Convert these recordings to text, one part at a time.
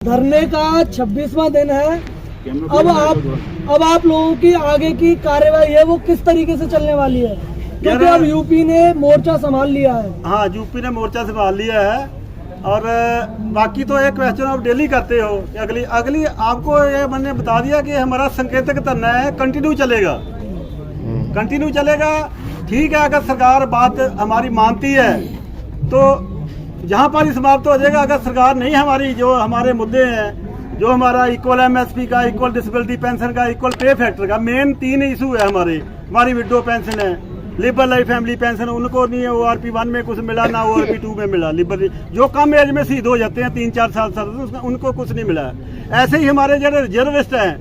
धरने का 26वां दिन है। अब आप लोगों की आगे की कार्यवाही है वो किस तरीके से चलने वाली है, क्योंकि अब यूपी ने मोर्चा संभाल लिया है। हाँ, यूपी ने मोर्चा संभाल लिया है और बाकी तो एक क्वेश्चन आप डेली करते हो। अगली आपको ये मैंने बता दिया कि हमारा संकेतक धरना है, कंटिन्यू चलेगा। ठीक है, अगर सरकार बात हमारी मानती है तो जहाँ पर ही समाप्त हो जाएगा। अगर सरकार नहीं हमारी जो हमारे मुद्दे हैं, जो हमारा इक्वल एमएसपी का, इक्वल डिसेबिलिटी पेंशन का, इक्वल पे फैक्टर का, मेन 3 इशू है हमारी विडो पेंशन है, लिबरल लाइफ फैमिली पेंशन, उनको नहीं है ORP 1 में कुछ मिला ना ORP 2 में मिला। लिबरल जो कम एज में शहीद हो जाते हैं 3-4 साल उनको कुछ नहीं मिला। ऐसे ही हमारे जो रिजर्विस्ट हैं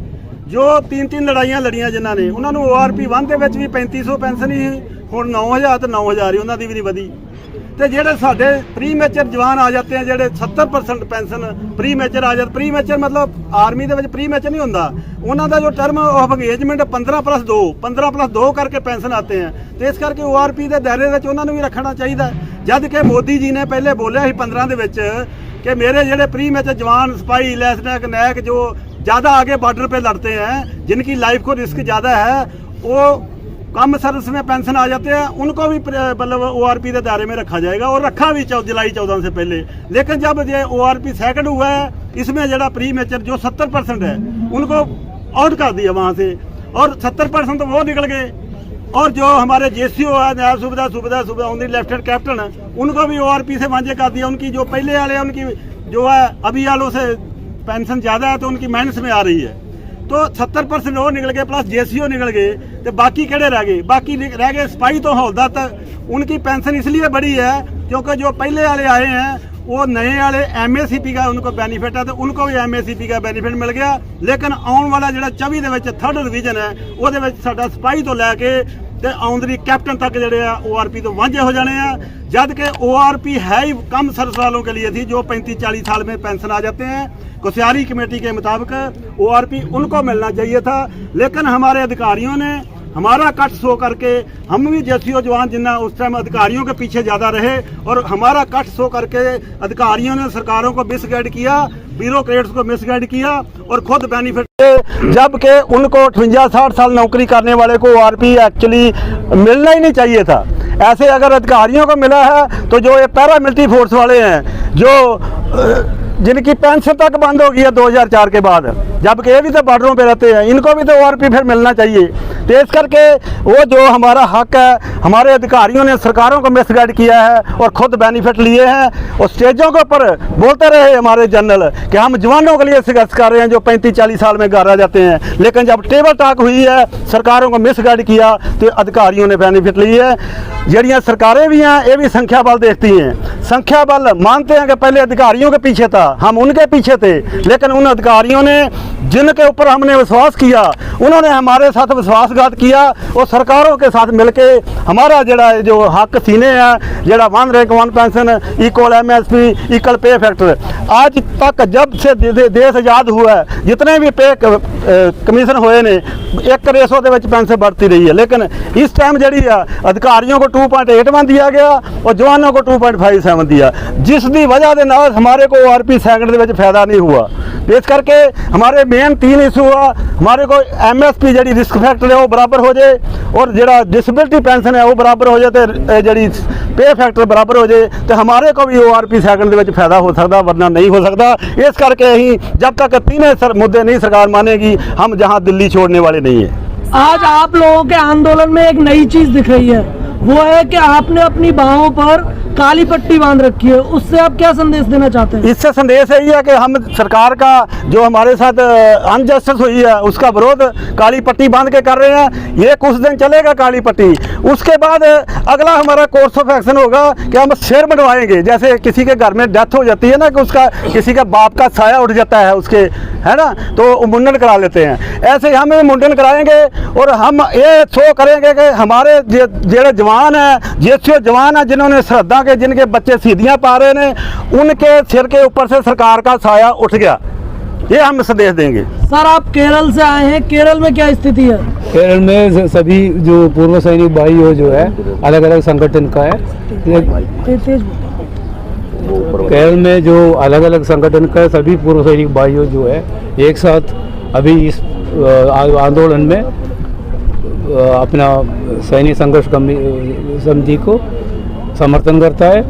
जो 3 लड़ाइयाँ लड़ियाँ जिन्होंने, उन्होंने ORP 1 के भी 3500 पेंशन ही ਹੁਣ 9000 तो 9000 ही उन्होंने भी नहीं ਵਧੀ। तो जेडे साढ़े प्री मेचर जवान आ जाते हैं, जेडे 70% पेंशन प्री मेचर आ जाते। प्री मेचर मतलब आर्मी के प्री मेचर नहीं होंगे, उन्होंने जो टर्म ऑफ एंगेजमेंट 15+2 करके पेंशन आते हैं। तो इस करके ORP के दायरे में उन्होंने भी रखना चाहिए। जब कि मोदी जी ने पहले बोलिया 15 कि मेरे जेडे प्री मेचर जवान, सिपाही, लेफ्टिनेंट, नैक जो ज़्यादा आगे बॉर्डर पर लड़ते हैं, जिनकी लाइफ को रिस्क ज़्यादा है, वो कम सर्विस में पेंशन आ जाते हैं, उनको भी मतलब ORP के दायरे में रखा जाएगा और रखा भी जुलाई 14 से पहले। लेकिन जब ये ORP सेकंड हुआ है, इसमें जरा प्री मेचर जो 70% है उनको आउट कर दिया वहाँ से, और 70% वो निकल गए। और जो हमारे JCO है, नायब सूबेदार उनकी लेफ्टिनेंट कैप्टन, उनको भी ORP से वांझे कर दिया। उनकी जो पहले वाले उनकी जो है अभी वालों से पेंशन ज़्यादा है, तो उनकी माइनस में आ रही है। तो 70% वो निकल गए, प्लस JCO निकल गए। तो बाकी केड़े रह गए? बाकी रह गए सिपाही तो हौलदार तक। उनकी पेंशन इसलिए बड़ी है क्योंकि जो पहले वाले आए हैं वो नए वाले MACP का उनको बेनीफिट है, तो उनको भी MACP का बेनीफिट मिल गया। लेकिन आने वाला जो 24 के 3rd डिवीजन है वो सिपाही तो लैके ते आउंदरी कैप्टन तक जोड़े ORP तो वांझे हो जाने हैं। जब कि ORP है ही कम सर्विस वालों के लिए थी, जो 35-40 साल में पेंशन आ जाते हैं। कोश्यारी कमेटी के मुताबिक ORP उनको मिलना चाहिए था, लेकिन हमारे अधिकारियों ने हमारा कट शो करके, हम भी JCO जवान जिन्ना उस टाइम अधिकारियों के पीछे ज़्यादा रहे, और हमारा कट शो करके अधिकारियों ने सरकारों को मिसगाइड किया, ब्यूरोक्रेट्स को मिसगाइड किया और खुद बेनिफिट, जबकि उनको 58-60 साल नौकरी करने वाले को ORP एक्चुअली मिलना ही नहीं चाहिए था। ऐसे अगर अधिकारियों को मिला है तो जो ये पैरामिलिट्री फोर्स वाले हैं, जो जिनकी पेंशन तक बंद हो गई है 2004 के बाद, जबकि ये भी तो बॉर्डरों पे रहते हैं, इनको भी तो ORP फिर मिलना चाहिए। तो इस करके वो जो हमारा हक है, हमारे अधिकारियों ने सरकारों को मिसगाइड किया है और खुद बेनिफिट लिए हैं। और स्टेजों के ऊपर बोलते रहे हमारे जनरल कि हम जवानों के लिए संघर्ष कर रहे हैं जो 35-40 साल में घर आ जाते हैं, लेकिन जब टेबल टॉक हुई है, सरकारों को मिसगाइड किया, तो अधिकारियों ने बेनिफिट ली है। जड़ियाँ सरकारें भी हैं, ये भी संख्या बल देखती हैं। संख्या बल मानते हैं कि पहले अधिकारियों के पीछे था, हम उनके पीछे थे, लेकिन उन अधिकारियों ने जिनके ऊपर हमने विश्वास किया, उन्होंने हमारे साथ विश्वासघात किया और सरकारों के साथ मिलके हमारा जो हक सीने है, जरा 1 rank 1 pension, equal MSP, equal pay factor, आज तक जब से देश आज़ाद हुआ है जितने भी पे कमीशन हुए ने, एक रेशो के पेंशन बढ़ती रही है। लेकिन इस टाइम जी अधिकारियों को 2.81 दिया गया और जवानों को 2.57 दिया, जिसकी वजह से नाल हमारे को ORP सेकंड के फायदा नहीं हुआ। इस करके हमारे मेन 3 इशू हुआ, हमारे को MSP जी रिस्क फैक्टर है वो बराबर हो जाए, और जो डिसेबिलिटी पेंशन है वो बराबर हो जाए, तो जी पे फैक्टर बराबर हो जाए, तो हमारे को भी ORP सेकंड के फायदा हो सकता, वरना नहीं हो सकता। इस करके ही जब तक 3 मुद्दे नहीं सरकार मानेगी, हम जहां दिल्ली छोड़ने वाले नहीं है। आज आप लोगों के आंदोलन में एक नई चीज दिख रही है, वो है कि आपने अपनी बाहों पर काली पट्टी बांध रखी है। उससे आप क्या संदेश देना चाहते हैं? इससे संदेश यही है कि हम सरकार का जो हमारे साथ अनजस्टिस हुई है उसका विरोध काली पट्टी बांध के कर रहे हैं। ये कुछ दिन चलेगा काली पट्टी, उसके बाद अगला हमारा कोर्स ऑफ एक्शन होगा कि हम सिर मंडवाएंगे। जैसे किसी के घर में डेथ हो जाती है ना, कि उसका किसी का बाप का साया उठ जाता है उसके, है ना, तो मुंडन करा लेते हैं। ऐसे हम मुंडन कराएंगे और हम ये शो करेंगे कि हमारे जो जवान हैं, JCO जवान हैं, जिन्होंने श्रद्धा के, जिनके बच्चे शहीदियाँ पा रहे हैं, उनके सिर के ऊपर से सरकार का साया उठ गया, ये हम संदेश देंगे। सर, आप केरल से आए हैं, केरल में क्या स्थिति है? केरल में सभी जो पूर्व सैनिक भाई हो जो है अलग अलग संगठन का है, केरल में जो अलग अलग संगठन का सभी पूर्व सैनिक भाइयों जो है एक साथ अभी इस आंदोलन में अपना सैनिक संघर्ष समिति को समर्थन करता है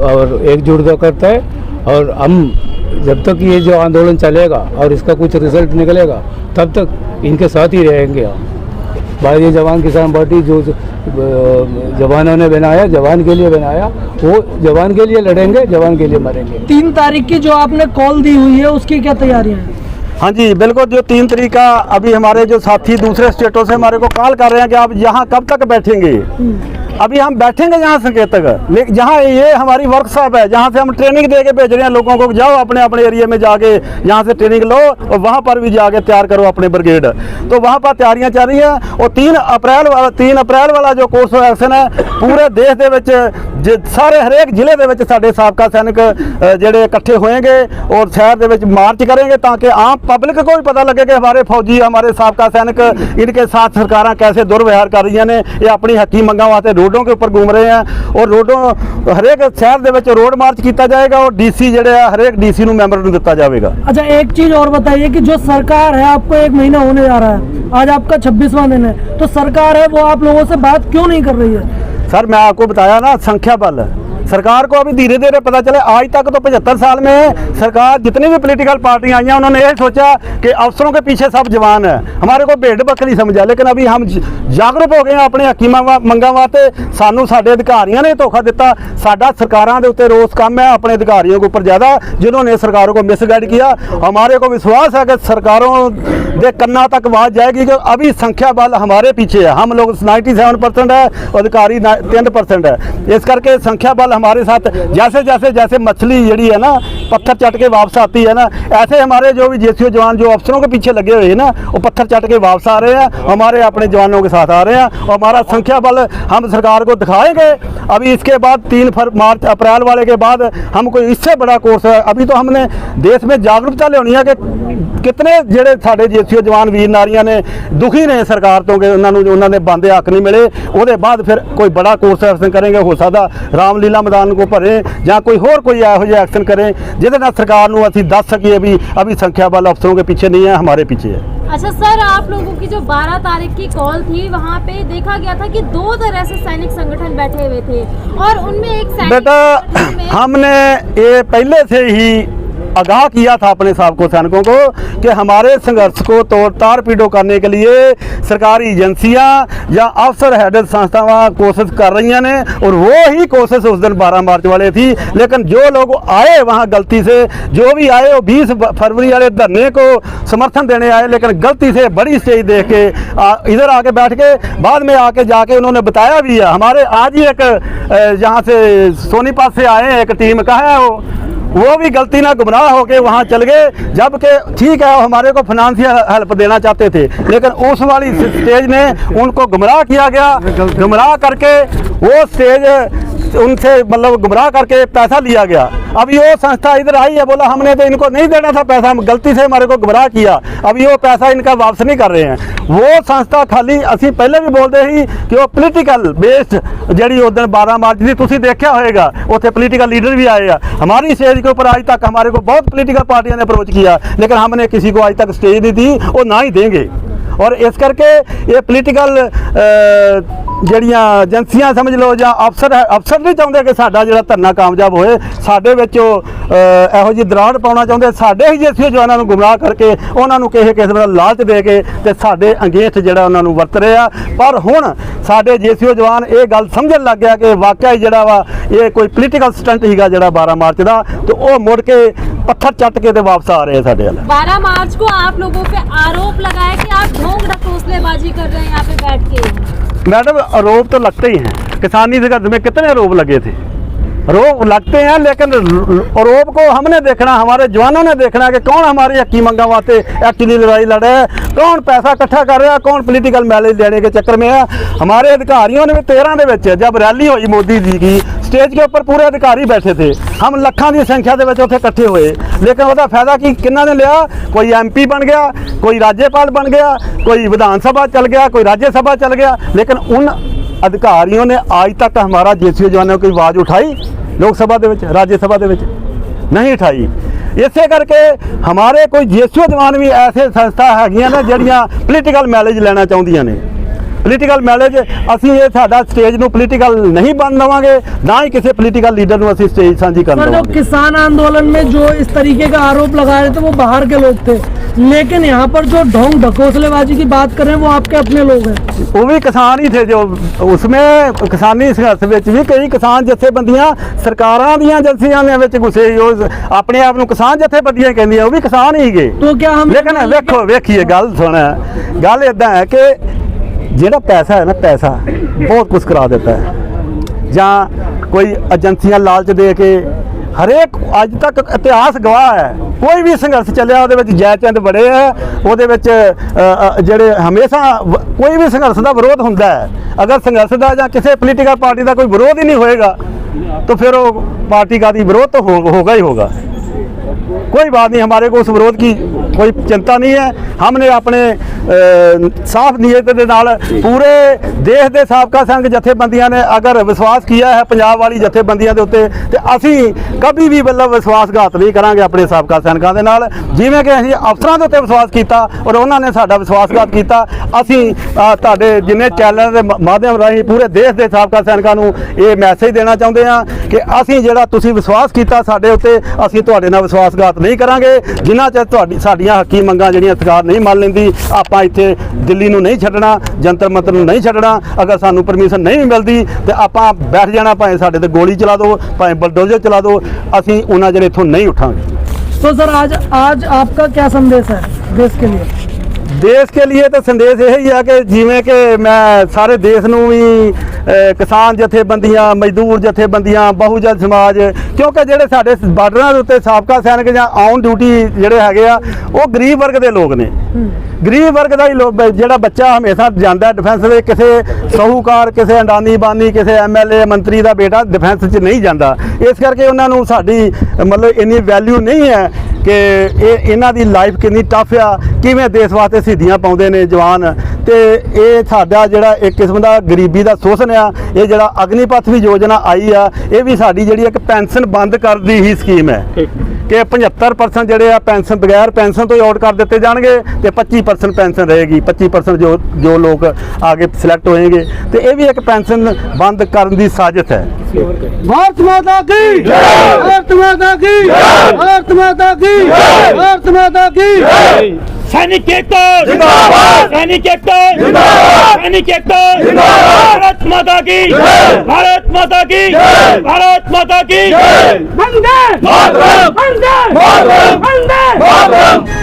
और एकजुटता करता है। और हम जब तक ये जो आंदोलन चलेगा और इसका कुछ रिजल्ट निकलेगा तब तक इनके साथ ही रहेंगे हम। भारतीय जवान किसान पार्टी जो जवानों ने बनाया, जवान के लिए बनाया, वो जवान के लिए लड़ेंगे, जवान के लिए मरेंगे। 3 तारीख की जो आपने कॉल दी हुई है उसकी क्या तैयारियां हैं? हाँ जी बिल्कुल, जो 3 तारीख का अभी हमारे जो साथी दूसरे स्टेटों से हमारे को कॉल कर रहे हैं कि आप यहाँ कब तक बैठेंगे। अभी हम बैठेंगे यहाँ संकेतक, लेकिन जहाँ ये हमारी वर्कशॉप है जहाँ से हम ट्रेनिंग दे के भेज रहे हैं लोगों को, जाओ अपने अपने एरिया में जाके यहाँ से ट्रेनिंग लो और वहाँ पर भी जाके तैयार करो अपने ब्रिगेड। तो वहाँ पर तैयारियाँ चल रही हैं। और 3 अप्रैल वाला जो कोर्स ऑफ एक्शन है पूरे देश ਦੇ ਵਿੱਚ ਸਾਰੇ ਹਰੇਕ ਜ਼ਿਲ੍ਹੇ ਦੇ ਵਿੱਚ ਸਾਡੇ ਸਾਬਕਾ सैनिक ਜਿਹੜੇ इकट्ठे होएंगे और शहर ਦੇ ਵਿੱਚ मार्च करेंगे ताकि आम पब्लिक को भी पता लगे कि हमारे फौजी, हमारे साबका सैनिक, इनके साथ सरकारें कैसे दुर्व्यवहार कर रही ने। ये अपनी हकी मंगा वास्ते रोडों के ऊपर घूम रहे हैं और रोडों हरेक शहर ਦੇ ਵਿੱਚ रोड मार्च किया जाएगा और डीसी ਜਿਹੜੇ ਆ हरेक डीसी ਨੂੰ ਮੈਂਬਰ ਨੂੰ ਦਿੱਤਾ ਜਾਵੇਗਾ। अच्छा, एक चीज और बताइए कि जो सरकार है, आपको 1 महीना होने जा रहा है, आज आपका 26वां दिन है, तो सरकार है वो आप लोगों से बात क्यों नहीं कर रही है? सर मैं आपको बताया ना, संख्या बल। सरकार को अभी धीरे धीरे पता चले। आज तक तो 75 साल में सरकार जितनी भी पॉलिटिकल पार्टियां आई हैं उन्होंने ये सोचा कि अफसरों के पीछे सब जवान है, हमारे को भेड़ बकरी समझा। लेकिन अभी हम जागरूक हो गए हैं अपने हकी मंगा वास्ते। सानू साडे अधिकारियों ने धोखा दिता। साडा सरकारों के उत्ते रोस कम है, अपने अधिकारियों के ऊपर ज़्यादा, जिन्होंने सरकारों को मिसगाइड किया। हमारे को विश्वास है कि सरकारों के कन्ना तक आवाज़ जाएगी कि अभी संख्या बल हमारे पीछे है। हम लोग 97% है, अधिकारी 3% है। इस करके संख्या बल हमारे साथ, जैसे मछली जड़ी है ना पत्थर चट के वापस आती है ना, ऐसे हमारे जो भी जेसीओ जवान जो अफसरों के पीछे लगे हुए हैं ना, वो पत्थर चट के वापस आ रहे हैं, हमारे अपने जवानों के साथ आ रहे हैं। और हमारा संख्या बल हम सरकार को दिखाएंगे। अभी इसके बाद 3 अप्रैल वाले के बाद हम कोई इससे बड़ा कोर्स है। अभी तो हमने देश में जागरूकता लियानी है कि कितने ਜਿਹੜੇ ਸਾਡੇ जेसीओ जवान वीर नारियां ने दुखी ने सरकार तो कि उन्होंने बंदे हक नहीं मिले। ਉਹਦੇ बाद फिर कोई बड़ा कोर्स एक्शन करेंगे, हो सकता रामलीला मैदान को भरें या कोई होर कोई ਇਹੋ ਜਿਹਾ एक्शन करें जिहदे नाल सरकार ਨੂੰ ਅਸੀਂ ਦੱਸ ਸਕੀਏ भी अभी संख्या बल अफसरों के पीछे नहीं है, हमारे पीछे है। अच्छा सर, आप लोगों की जो 12 तारीख की कॉल थी वहाँ पे देखा गया था कि 2 तरह से सैनिक संगठन बैठे हुए थे और उनमें एक सैनिक बेटा हमने ये पहले से ही आगाह किया था अपने साबको सैनिकों को कि हमारे संघर्ष को तार पीड़ो करने के लिए सरकारी एजेंसियां या अफसर हेडेड संस्थाएं कोशिश कर रही ने और वो ही कोशिश उस दिन 12 मार्च वाले थी। लेकिन जो लोग आए वहां गलती से, जो भी आए वो 20 फरवरी वाले धरने को समर्थन देने आए, लेकिन गलती से बड़ी स्टेज देख के इधर आके बैठ के बाद में आके जाके उन्होंने बताया भी है। हमारे आज ही एक यहाँ से सोनीपत से आए एक टीम का है, वो भी गलती ना गुमराह होके वहाँ चल गए, जबकि ठीक है हमारे को फाइनेंशियल हेल्प देना चाहते थे, लेकिन उस वाली स्टेज ने उनको गुमराह किया गया। गुमराह करके वो स्टेज उनसे मतलब गुमराह करके पैसा लिया गया। अभी वो संस्था इधर आई है, बोला हमने तो इनको नहीं देना था पैसा, गलती से हमारे को गुमराह किया। अभी वो पैसा इनका वापस नहीं कर रहे हैं। वो संस्था खाली असी पहले भी बोलते ही कि वो पोलीटिकल बेस्ड जी उस दिन 12 मार्च की तुम देखा होएगा, उत्थे पोलीटिकल लीडर भी आए। हमारी स्टेज के ऊपर आज तक हमारे को बहुत पोलीटिकल पार्टियों ने अप्रोच किया, लेकिन हमने किसी को आज तक स्टेज नहीं दी और ना ही देंगे। और इस करके ये पोलीटिकल ਜਿਹੜੀਆਂ ਏਜੰਸੀਆਂ ਸਮਝ ਲਓ ਜਾਂ ਅਫਸਰ ਨਹੀਂ ਚਾਹੁੰਦੇ ਕਿ ਸਾਡਾ ਜਿਹੜਾ ਧਰਨਾ ਕਾਮਯਾਬ ਹੋਏ। ਸਾਡੇ ਵਿੱਚ ਇਹੋ ਜਿਹੀ ਦਰਾੜ ਪਾਉਣਾ ਚਾਹੁੰਦੇ, ਸਾਡੇ ਹੀ ਜੇਸੀਓ ਜਵਾਨਾਂ ਨੂੰ ਗੁੰਮਰਾਹ ਕਰਕੇ ਉਹਨਾਂ ਨੂੰ ਕਿਸੇ ਦਾ ਲਾਲਚ ਦੇ ਕੇ ਤੇ ਸਾਡੇ ਅੰਗੇਠ ਜਿਹੜਾ ਉਹਨਾਂ ਨੂੰ ਵਰਤ ਰਹੇ ਆ। ਪਰ ਹੁਣ ਸਾਡੇ ਜੇਸੀਓ ਜਵਾਨ ਇਹ ਗੱਲ ਸਮਝਣ ਲੱਗ ਗਿਆ ਕਿ ਵਾਕਿਆ ਹੀ ਜਿਹੜਾ ਵਾ ਇਹ ਕੋਈ ਪੋਲੀਟੀਕਲ ਸਟੰਟ ਹੀਗਾ ਜਿਹੜਾ 12 ਮਾਰਚ ਦਾ, ਤੇ ਉਹ ਮੁੜ ਕੇ पत्थर चट के तो वापस आ रहे हैं साढ़े। 12 मार्च को आप लोगों पे आरोप लगाया कि आप ढोंग ढकोसलेबाजी कर रहे हैं यहाँ पे बैठ के। मैडम आरोप तो लगते ही हैं, किसानी संघर्ष में कितने आरोप लगे थे, आरोप लगते हैं, लेकिन आरोप को हमने देखना, हमारे जवानों ने देखना कि कौन हमारी हकी मंगा वास्ते एक्चुअली लड़ाई लड़ रहा है, कौन पैसा इकट्ठा कर रहा है, कौन पॉलिटिकल मैलेज लेने के चक्कर में है। हमारे अधिकारियों ने भी 13 के जब रैली हुई मोदी जी की, स्टेज के ऊपर पूरे अधिकारी बैठे थे, हम लाखों की संख्या के उत्थे इकट्ठे हुए, लेकिन वह फायदा की किन्ना ने लिया। कोई MP बन गया, कोई राज्यपाल बन गया, कोई विधान सभा चल गया, कोई राज्यसभा चल गया, लेकिन उन अधिकारियों ने आज तक हमारा जेसीओ जवानों की आवाज़ उठाई ਲੋਕ ਸਭਾ ਦੇ ਵਿੱਚ, ਰਾਜ ਸਭਾ ਦੇ ਵਿੱਚ ਨਹੀਂ ਉਠਾਈ। ਇਸੇ ਕਰਕੇ ਹਮਾਰੇ ਕੋਈ ਜੇਸੂ ਜਵਾਨ ਵੀ ਐਸੇ ਸੰਸਥਾ ਹੈਗੀਆਂ ਨੇ ਜਿਹੜੀਆਂ ਪੋਲੀਟੀਕਲ ਮੈਲੇਜ ਲੈਣਾ ਚਾਹੁੰਦੀਆਂ ਨੇ। ਪੋਲੀਟੀਕਲ ਮੈਲੇਜ ਅਸੀਂ ਇਹ ਸਾਡਾ ਸਟੇਜ ਨੂੰ ਪੋਲੀਟੀਕਲ नहीं बन देवांगे, ना ही किसी पॉलिटिकल लीडर ਨੂੰ ਅਸੀਂ स्टेज साझी कर सर, जो देवांगे। किसान आंदोलन में जो इस तरीके का आरोप लगा रहे थे वो बाहर के लोग थे, लेकिन यहाँ पर जो ढोंग ढकोसलेबाजी की बात कर रहे हैं वो आपके अपने लोग हैं। वो भी किसान ही थे जो उसमें किसानी संघर्ष ਵਿੱਚ ਵੀ ਕਈ ਕਿਸਾਨ ਜਥੇਬੰਦੀਆਂ ਸਰਕਾਰਾਂ ਦੀਆਂ ਏਜੰਸੀਆਂ ਦੇ ਵਿੱਚ ਘੁਸੇ, ਉਹ ਆਪਣੇ ਆਪ ਨੂੰ ਕਿਸਾਨ ਜਥੇਬੰਦੀਆਂ ਕਹਿੰਦੀਆਂ, ਉਹ ਵੀ ਕਿਸਾਨ ਹੀ ਗਏ। तो क्या हम ਲੇਕਿਨ ਵੇਖੋ ਵੇਖੀਏ ਗੱਲ ਸੁਣ, ਗੱਲ ਇਦਾਂ ਹੈ ਕਿ ਜਿਹੜਾ ਪੈਸਾ ਹੈ ਨਾ, ਪੈਸਾ ਬਹੁਤ ਕੁਝ ਕਰਾ ਦਿੱਤਾ ਹੈ, ਜਾਂ ਕੋਈ ਏਜੰਸੀਆਂ ਲਾਲਚ ਦੇ ਕੇ ਹਰੇਕ ਅੱਜ ਤੱਕ ਇਤਿਹਾਸ ਗਵਾਹ ਹੈ ਕੋਈ ਵੀ ਸੰਘਰਸ਼ ਚੱਲਿਆ ਉਹਦੇ ਵਿੱਚ ਜੈਚੰਦ ਬੜੇ ਹੈ, ਉਹਦੇ ਵਿੱਚ ਜਿਹੜੇ ਹਮੇਸ਼ਾ ਕੋਈ ਵੀ ਸੰਘਰਸ਼ ਦਾ ਵਿਰੋਧ ਹੁੰਦਾ ਹੈ। ਅਗਰ ਸੰਘਰਸ਼ ਦਾ ਜਾਂ ਕਿਸੇ ਪੋਲੀਟੀਕਲ ਪਾਰਟੀ ਦਾ ਕੋਈ ਵਿਰੋਧ ਹੀ ਨਹੀਂ ਹੋਏਗਾ तो फिर वो पार्टी का विरोध तो होगा ही होगा। कोई बात नहीं, हमारे को उस विरोध की कोई चिंता नहीं है। हमने अपने साफ नीयत के नाल पूरे देश के साबका संघ जथेबंदियां ने अगर विश्वास किया है पंजाब वाली जथेबंदियां के उत्ते, तो असी कभी भी मतलब विश्वासघात नहीं करांगे अपने साबका संघां दे नाल। जिवें कि असीं अफसरां दे उत्ते विश्वास किया और उन्होंने साडा विश्वासघात किया, असीं तुहाडे जिन्ने चैनल के माध्यम राही पूरे देश के साबका सैनिकां नूं ये मैसेज देना चाहुंदे हां कि असीं जिहड़ा तुसीं विश्वास किया साडे उत्ते, असीं तुहाडे नाल विश्वासघात नहीं करांगे। जिन्ना चਿਰ तुहाडी साडीਆਂ हक्की मंगां जिहड़ियां सरकार नहीं मान लैंदी, आपां इत्थे दिल्ली नूं नहीं छड्डना, जंतर मंतर नूं नहीं छड्डना। अगर सानूं परमिशन नहीं मिलदी तो आपां बैठ जाना, भावें साडे ते गोली चला दो, भावें बुलडोजर चला दो, असीं उन्हां चਿਰ इत्थों नहीं उठांगे। तो सर आज आपका क्या संदेश है देश के लिए? देश के लिए तो संदेश यही है कि जिवें कि मैं सारे देश नूं भी किसान जथेबंदियां, मजदूर जथेबंदियां, बहुजन समाज, क्योंकि जिहड़े साडे बार्डरां दे उत्ते साबका सैनिक जां ऑन ड्यूटी जिहड़े हैगे आ वो गरीब वर्ग दे लोग ने। गरीब वर्ग का ही लोग जिहड़ा बच्चा हमेशा जांदा डिफेंस दे, किसी साहूकार, किसी अंडानी बानी, किसी MLA मंत्री का बेटा डिफेंस च नहीं जाता। इस करके उन्होंने साडी मतलब इन्नी वैल्यू नहीं है कि इन्हां दी लाइफ कितनी टफ आ, किवें देश वास्ते शहीदियां पाउंदे ने जवान। तो ये साडा जिहड़ा एक किस्म का गरीबी का शोषण आ, ये जिहड़ा अग्निपथ भी योजना आई आ, ये भी साडी जिहड़ी एक पेंशन बंद कर दी ही स्कीम है कि 75% जिहड़े आ पेंशन बगैर पेंशन तो ही आउट कर दिते जाणगे ते 25% पेंशन रहेगी। 25% जो लोग आगे सिलेक्ट होएंगे, तो ये भी एक पेंशन बंद करने की साजिश है। भारत माता की जय, भारत माता की जय, भारत माता की जय, भारत माता की जय। सैनिक एकता जिंदाबाद, सैनिक एकता जिंदाबाद, सैनिक एकता जिंदाबाद। भारत माता की जय, भारत माता की जय, भारत माता की जय। वंदे मातरम, वंदे मातरम, वंदे मातरम।